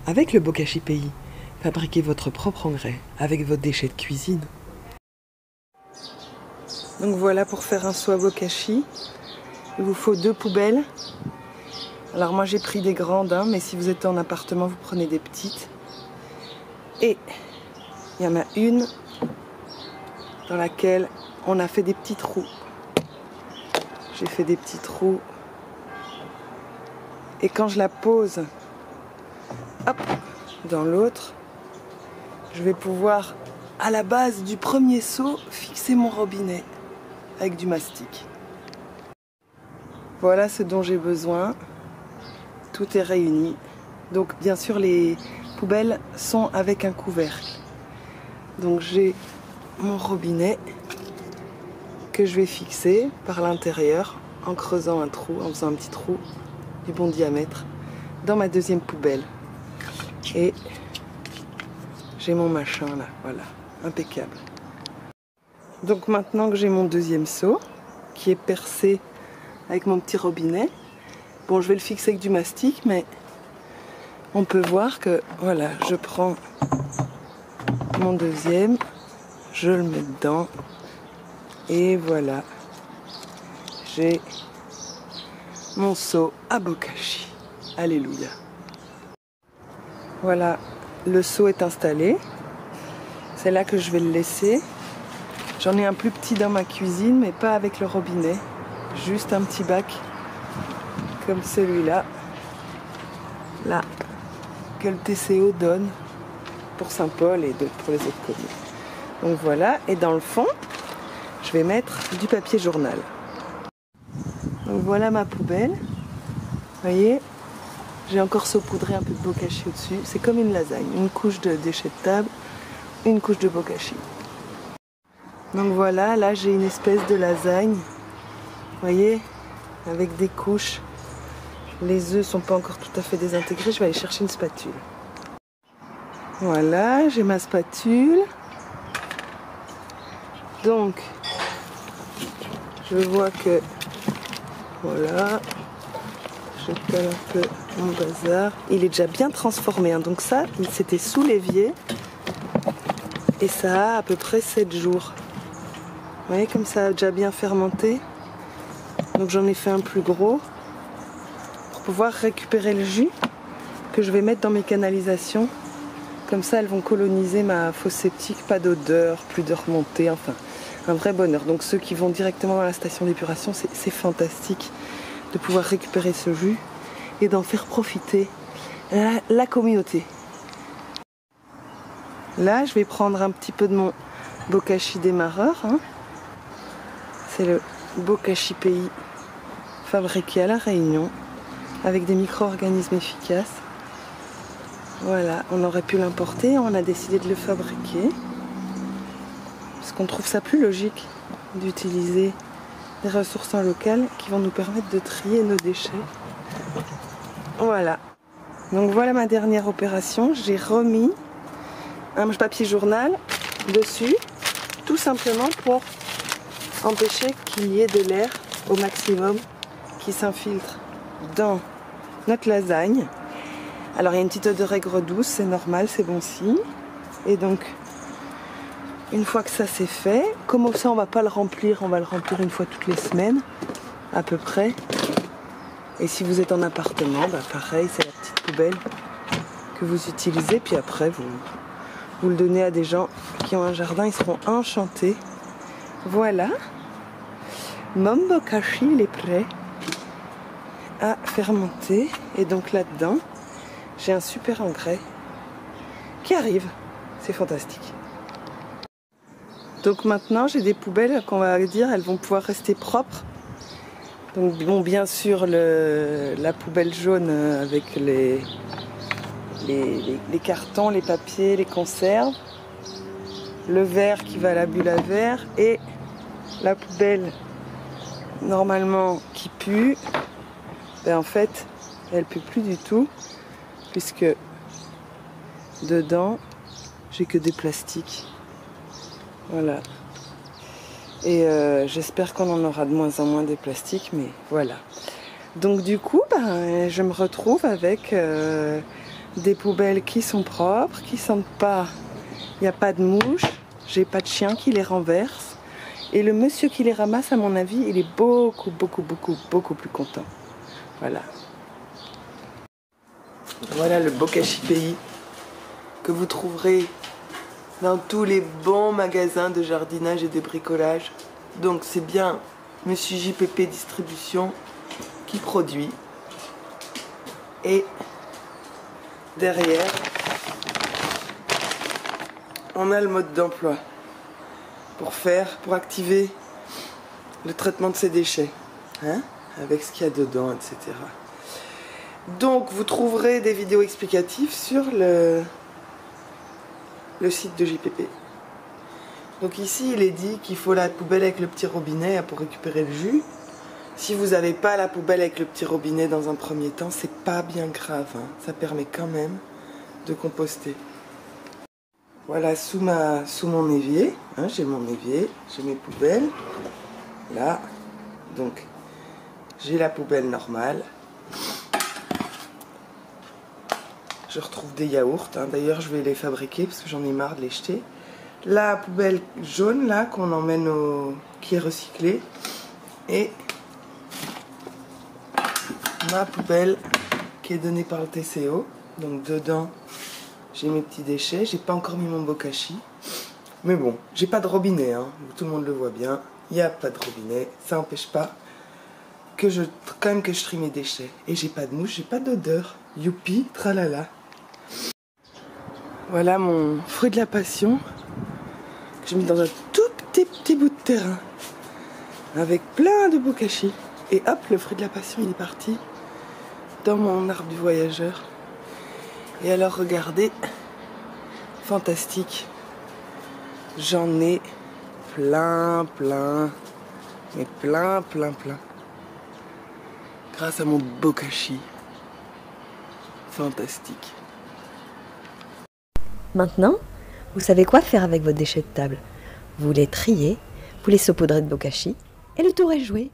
Avec le Bokashi Pays, fabriquez votre propre engrais avec vos déchets de cuisine. Donc voilà, pour faire un seau à bokashi, il vous faut 2 poubelles. Alors moi j'ai pris des grandes, mais si vous êtes en appartement, vous prenez des petites. Et il y en a une dans laquelle on a fait des petits trous. J'ai fait des petits trous. Et quand je la pose, hop, dans l'autre, je vais pouvoir, à la base du premier seau, fixer mon robinet avec du mastic. Voilà ce dont j'ai besoin. Tout est réuni. Donc bien sûr les poubelles sont avec un couvercle. Donc j'ai mon robinet que je vais fixer par l'intérieur en creusant un trou, en faisant un petit trou du bon diamètre dans ma deuxième poubelle. Et j'ai mon machin là, voilà, impeccable. Donc maintenant que j'ai mon deuxième seau qui est percé avec mon petit robinet, bon je vais le fixer avec du mastic, mais on peut voir que voilà, je prends mon deuxième, je le mets dedans et voilà, j'ai mon seau à bokashi. Alléluia. Voilà, le seau est installé. C'est là que je vais le laisser. J'en ai un plus petit dans ma cuisine, mais pas avec le robinet. Juste un petit bac comme celui-là. Là, que le TCO donne pour Saint-Paul et pour les autres communes. Donc voilà, et dans le fond, je vais mettre du papier journal. Donc voilà ma poubelle. Vous voyez, j'ai encore saupoudré un peu de bokashi au-dessus. C'est comme une lasagne, une couche de déchets de table, une couche de bokashi. Donc voilà, là j'ai une espèce de lasagne. Vous voyez, avec des couches. Les œufs sont pas encore tout à fait désintégrés. Je vais aller chercher une spatule. Voilà, j'ai ma spatule. Donc, je vois que, voilà, je colle un peu mon bazar. Il est déjà bien transformé, donc ça, c'était sous l'évier. Et ça a à peu près 7 jours. Vous voyez, comme ça a déjà bien fermenté. Donc j'en ai fait un plus gros pour pouvoir récupérer le jus que je vais mettre dans mes canalisations. Comme ça, elles vont coloniser ma fosse septique. Pas d'odeur, plus de remontée, enfin, un vrai bonheur. Donc ceux qui vont directement dans la station d'épuration, c'est fantastique de pouvoir récupérer ce jus et d'en faire profiter la communauté. Là, je vais prendre un petit peu de mon bokashi démarreur. C'est le Bokashi Pays fabriqué à La Réunion avec des micro-organismes efficaces. Voilà, on aurait pu l'importer, on a décidé de le fabriquer parce qu'on trouve ça plus logique d'utiliser des ressources locales qui vont nous permettre de trier nos déchets. Voilà, donc voilà ma dernière opération. J'ai remis un papier journal dessus, tout simplement pour empêcher qu'il y ait de l'air au maximum qui s'infiltre dans notre lasagne. Alors il y a une petite odeur aigre douce, c'est normal, c'est bon signe. Et donc, une fois que ça c'est fait, comme ça on va pas le remplir, on va le remplir une fois toutes les semaines, à peu près. Et si vous êtes en appartement, pareil, c'est la petite poubelle que vous utilisez, puis après vous le donnez à des gens qui ont un jardin, ils seront enchantés. Voilà, mon bokashi il est prêt à fermenter. Et donc là-dedans, j'ai un super engrais qui arrive. C'est fantastique. Donc maintenant, j'ai des poubelles qu'on va dire, elles vont pouvoir rester propres. Donc bon, bien sûr, la poubelle jaune avec les cartons, les papiers, les conserves. Le verre qui va à la bulle à verre. Et la poubelle, normalement, qui pue. En fait, elle pue plus du tout. Puisque dedans, j'ai que des plastiques. Voilà. Et j'espère qu'on en aura de moins en moins des plastiques, mais voilà. Donc du coup, je me retrouve avec des poubelles qui sont propres, qui sentent pas, il n'y a pas de mouches, j'ai pas de chien qui les renverse. Et le monsieur qui les ramasse, à mon avis, il est beaucoup plus content. Voilà. Voilà le Bokashi Pays que vous trouverez dans tous les bons magasins de jardinage et de bricolage. Donc c'est bien Monsieur JPP Distribution qui produit. Et derrière, on a le mode d'emploi pour activer le traitement de ces déchets, hein, avec ce qu'il y a dedans, etc. Donc vous trouverez des vidéos explicatives sur le site de JPP. Donc ici il est dit qu'il faut la poubelle avec le petit robinet pour récupérer le jus. Si vous n'avez pas la poubelle avec le petit robinet dans un premier temps, c'est pas bien grave, hein. Ça permet quand même de composter. Voilà, sous mon évier, hein, j'ai mon évier, j'ai mes poubelles. Là, donc j'ai la poubelle normale. Je retrouve des yaourts, hein. D'ailleurs je vais les fabriquer parce que j'en ai marre de les jeter. La poubelle jaune là qu'on emmène qui est recyclée. Et ma poubelle qui est donnée par le TCO. Donc dedans j'ai mes petits déchets. J'ai pas encore mis mon bokashi. Mais bon, j'ai pas de robinet, hein. Tout le monde le voit bien. Il n'y a pas de robinet. Ça n'empêche pas que quand même que je trie mes déchets. Et j'ai pas de mouche, j'ai pas d'odeur. Youpi, tralala. Voilà mon fruit de la passion que j'ai mis dans un tout petit bout de terrain avec plein de bokashi. Et hop, le fruit de la passion il est parti dans mon arbre du voyageur. Et alors regardez, fantastique, j'en ai plein, mais plein. Grâce à mon bokashi, fantastique. Maintenant, vous savez quoi faire avec vos déchets de table. Vous les triez, vous les saupoudrez de bokashi et le tour est joué.